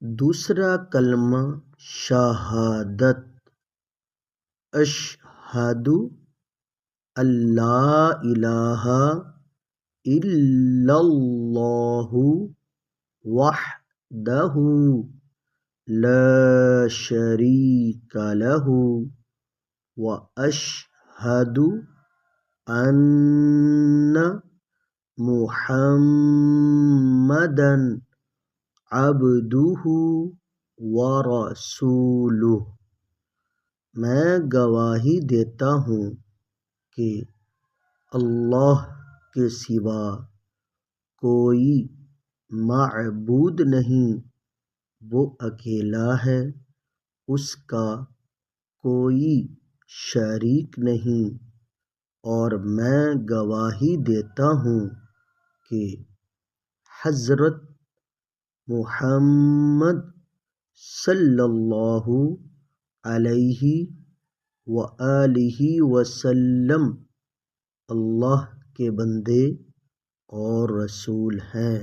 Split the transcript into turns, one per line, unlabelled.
دوسرا کلمہ شہادت، اشہد اللہ الہ الا اللہ وحدہ لا شریک لہ واشہد ان محمدا عبدہ ورسولہ۔ میں گواہی دیتا ہوں کہ اللہ کے سوا کوئی معبود نہیں، وہ اکیلا ہے، اس کا کوئی شریک نہیں، اور میں گواہی دیتا ہوں کہ حضرت محمد صلی اللہ علیہ وآلہ وسلم اللہ کے بندے اور رسول ہیں۔